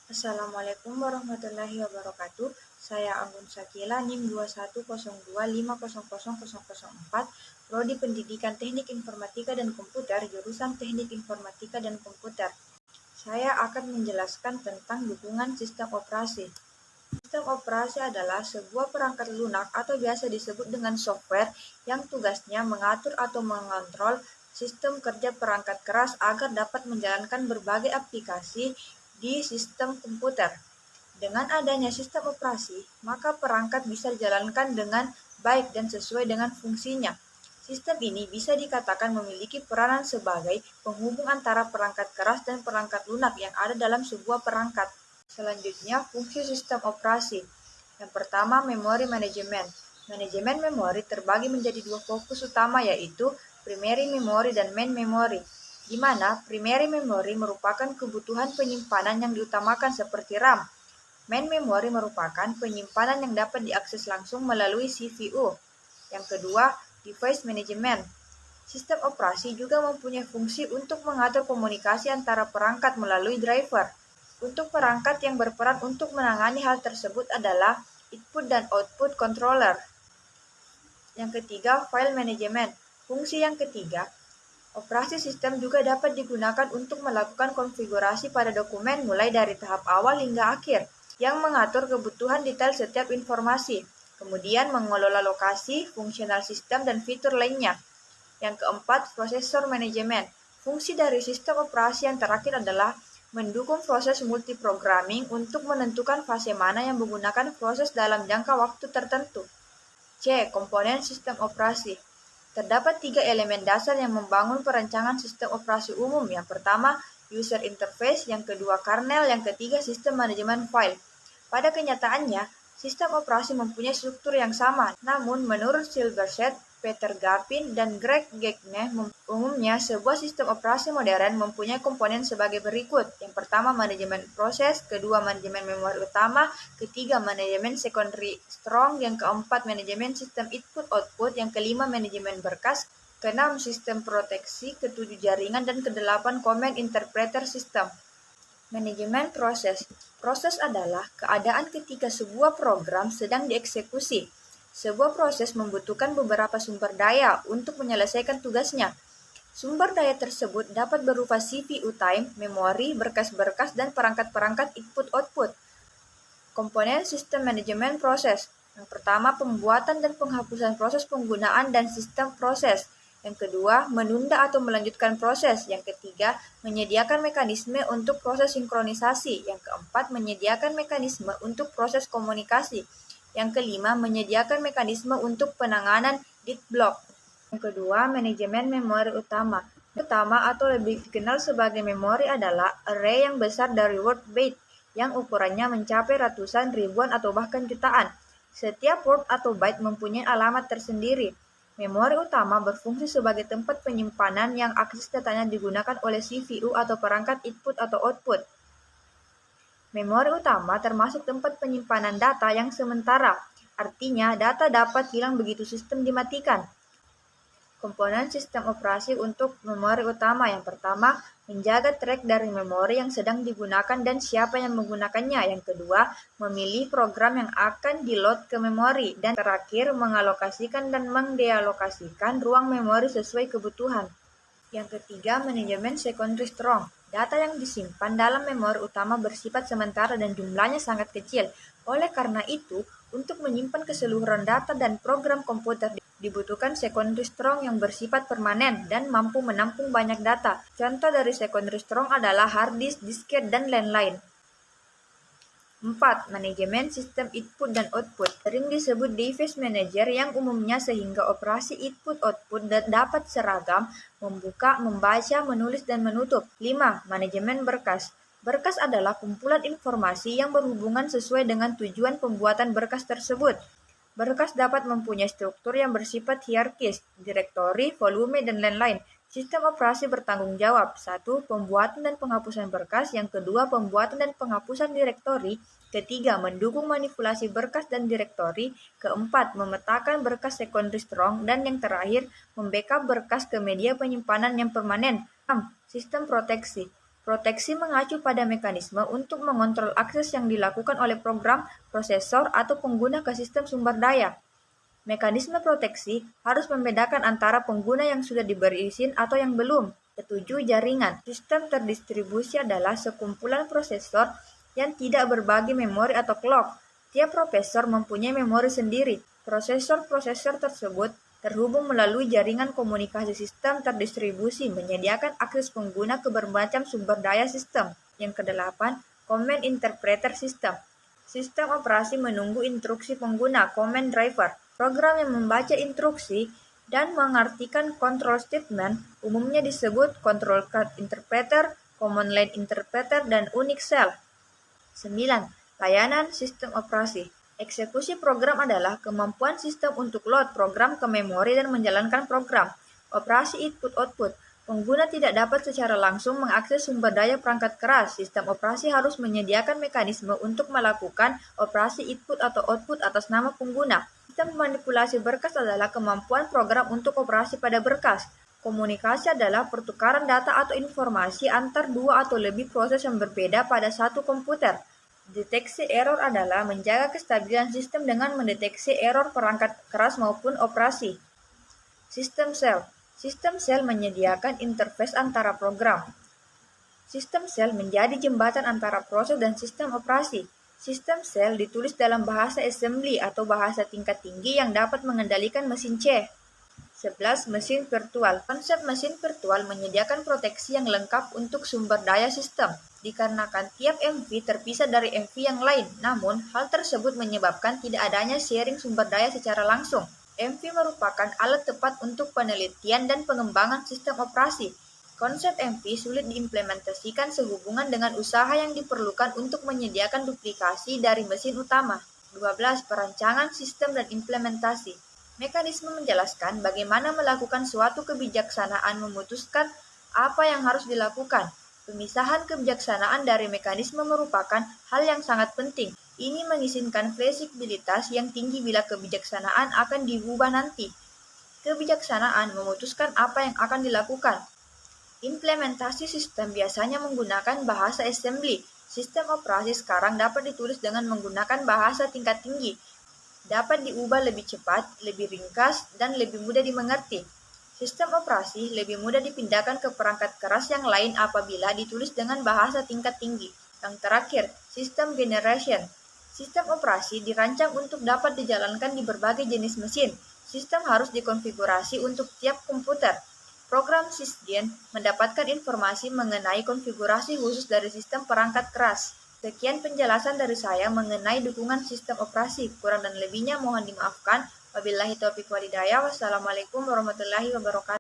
Assalamualaikum warahmatullahi wabarakatuh. Saya Anggun Sakila, NIM 2102500004, Prodi Pendidikan Teknik Informatika dan Komputer, jurusan Teknik Informatika dan Komputer. Saya akan menjelaskan tentang dukungan sistem operasi. Sistem operasi adalah sebuah perangkat lunak atau biasa disebut dengan software yang tugasnya mengatur atau mengontrol sistem kerja perangkat keras agar dapat menjalankan berbagai aplikasi di sistem komputer. Dengan adanya sistem operasi, maka perangkat bisa dijalankan dengan baik dan sesuai dengan fungsinya. Sistem ini bisa dikatakan memiliki peranan sebagai penghubung antara perangkat keras dan perangkat lunak yang ada dalam sebuah perangkat. Selanjutnya, fungsi sistem operasi. Yang pertama, memori manajemen. Manajemen memori terbagi menjadi dua fokus utama, yaitu primary memory dan main memory, di mana primary memory merupakan kebutuhan penyimpanan yang diutamakan seperti RAM. Main memory merupakan penyimpanan yang dapat diakses langsung melalui CPU. Yang kedua, device management. Sistem operasi juga mempunyai fungsi untuk mengatur komunikasi antara perangkat melalui driver. Untuk perangkat yang berperan untuk menangani hal tersebut adalah input dan output controller. Yang ketiga, file management. Fungsi yang ketiga, operasi sistem juga dapat digunakan untuk melakukan konfigurasi pada dokumen mulai dari tahap awal hingga akhir, yang mengatur kebutuhan detail setiap informasi, kemudian mengelola lokasi, fungsional sistem, dan fitur lainnya. Yang keempat, prosesor manajemen. Fungsi dari sistem operasi yang terakhir adalah mendukung proses multiprogramming untuk menentukan fase mana yang menggunakan proses dalam jangka waktu tertentu. C. Komponen sistem operasi. Terdapat 3 elemen dasar yang membangun perancangan sistem operasi umum. Yang pertama, user interface, yang kedua, kernel, yang ketiga, sistem manajemen file. Pada kenyataannya, sistem operasi mempunyai struktur yang sama, namun menurut Silverset, Peter Gapin, dan Greg Gagne, umumnya sebuah sistem operasi modern mempunyai komponen sebagai berikut. Yang pertama, manajemen proses, kedua, manajemen memori utama, ketiga, manajemen secondary strong, yang keempat, manajemen sistem input-output, yang kelima, manajemen berkas, keenam, sistem proteksi, ketujuh, jaringan, dan kedelapan, command interpreter system. Manajemen proses. Proses adalah keadaan ketika sebuah program sedang dieksekusi. Sebuah proses membutuhkan beberapa sumber daya untuk menyelesaikan tugasnya. Sumber daya tersebut dapat berupa CPU time, memori, berkas-berkas, dan perangkat-perangkat input-output. Komponen sistem manajemen proses. Yang pertama, pembuatan dan penghapusan proses penggunaan dan sistem proses. Yang kedua, menunda atau melanjutkan proses. Yang ketiga, menyediakan mekanisme untuk proses sinkronisasi. Yang keempat, menyediakan mekanisme untuk proses komunikasi. Yang kelima, menyediakan mekanisme untuk penanganan deadlock. Yang kedua, manajemen memori utama. Utama atau lebih dikenal sebagai memori adalah array yang besar dari word byte yang ukurannya mencapai ratusan, ribuan, atau bahkan jutaan. Setiap word atau byte mempunyai alamat tersendiri. Memori utama berfungsi sebagai tempat penyimpanan yang akses datanya digunakan oleh CPU atau perangkat input atau output. Memori utama termasuk tempat penyimpanan data yang sementara, artinya data dapat hilang begitu sistem dimatikan. Komponen sistem operasi untuk memori utama. Yang pertama, menjaga track dari memori yang sedang digunakan dan siapa yang menggunakannya. Yang kedua, memilih program yang akan di-load ke memori. Dan terakhir, mengalokasikan dan mendealokasikan ruang memori sesuai kebutuhan. Yang ketiga, manajemen secondary strong. Data yang disimpan dalam memori utama bersifat sementara dan jumlahnya sangat kecil. Oleh karena itu, untuk menyimpan keseluruhan data dan program komputer dibutuhkan secondary strong yang bersifat permanen dan mampu menampung banyak data. Contoh dari secondary strong adalah hard disk, disket, dan lain-lain. 4. Manajemen sistem input dan output. Sering disebut device manager yang umumnya sehingga operasi input-output dapat seragam, membuka, membaca, menulis, dan menutup. 5. Manajemen berkas. Berkas adalah kumpulan informasi yang berhubungan sesuai dengan tujuan pembuatan berkas tersebut. Berkas dapat mempunyai struktur yang bersifat hierarkis, direktori, volume, dan lain-lain. Sistem operasi bertanggung jawab. 1. Pembuatan dan penghapusan berkas. Yang kedua, pembuatan dan penghapusan direktori. Ketiga, mendukung manipulasi berkas dan direktori. Keempat, memetakan berkas secondary strong. Dan yang terakhir, membackup berkas ke media penyimpanan yang permanen. 6. Sistem proteksi. Proteksi mengacu pada mekanisme untuk mengontrol akses yang dilakukan oleh program, prosesor, atau pengguna ke sistem sumber daya. Mekanisme proteksi harus membedakan antara pengguna yang sudah diberi izin atau yang belum. Ketujuh, jaringan. Sistem terdistribusi adalah sekumpulan prosesor yang tidak berbagi memori atau clock. Tiap prosesor mempunyai memori sendiri. Prosesor-prosesor tersebut terhubung melalui jaringan komunikasi sistem terdistribusi menyediakan akses pengguna ke bermacam sumber daya sistem. Yang kedelapan, Command Interpreter System. Sistem operasi menunggu instruksi pengguna, command driver. Program yang membaca instruksi dan mengartikan control statement umumnya disebut control card interpreter, command line interpreter, dan Unix shell. 9. Layanan sistem operasi. Eksekusi program adalah kemampuan sistem untuk load program ke memori dan menjalankan program. Operasi input-output. Pengguna tidak dapat secara langsung mengakses sumber daya perangkat keras. Sistem operasi harus menyediakan mekanisme untuk melakukan operasi input atau output atas nama pengguna. Sistem manipulasi berkas adalah kemampuan program untuk operasi pada berkas. Komunikasi adalah pertukaran data atau informasi antar dua atau lebih proses yang berbeda pada satu komputer. Deteksi error adalah menjaga kestabilan sistem dengan mendeteksi error perangkat keras maupun operasi. Sistem sel. Sistem sel menyediakan interface antara program. Sistem sel menjadi jembatan antara proses dan sistem operasi. Sistem sel ditulis dalam bahasa assembly atau bahasa tingkat tinggi yang dapat mengendalikan mesin C. 11. Mesin virtual. Konsep mesin virtual menyediakan proteksi yang lengkap untuk sumber daya sistem. Dikarenakan tiap MV terpisah dari MV yang lain, namun hal tersebut menyebabkan tidak adanya sharing sumber daya secara langsung. MV merupakan alat tepat untuk penelitian dan pengembangan sistem operasi. Konsep MV sulit diimplementasikan sehubungan dengan usaha yang diperlukan untuk menyediakan duplikasi dari mesin utama. 12. Perancangan sistem dan implementasi. Mekanisme menjelaskan bagaimana melakukan suatu kebijaksanaan memutuskan apa yang harus dilakukan. Pemisahan kebijaksanaan dari mekanisme merupakan hal yang sangat penting. Ini mengizinkan fleksibilitas yang tinggi bila kebijaksanaan akan diubah nanti. Kebijaksanaan memutuskan apa yang akan dilakukan. Implementasi sistem biasanya menggunakan bahasa assembly. Sistem operasi sekarang dapat ditulis dengan menggunakan bahasa tingkat tinggi. Dapat diubah lebih cepat, lebih ringkas, dan lebih mudah dimengerti. Sistem operasi lebih mudah dipindahkan ke perangkat keras yang lain apabila ditulis dengan bahasa tingkat tinggi. Yang terakhir, sistem generation. Sistem operasi dirancang untuk dapat dijalankan di berbagai jenis mesin. Sistem harus dikonfigurasi untuk tiap komputer. Program sysgen mendapatkan informasi mengenai konfigurasi khusus dari sistem perangkat keras. Sekian penjelasan dari saya mengenai dukungan sistem operasi. Kurang dan lebihnya mohon dimaafkan. Wabillahi taufiq walhidayah. Wassalamualaikum warahmatullahi wabarakatuh.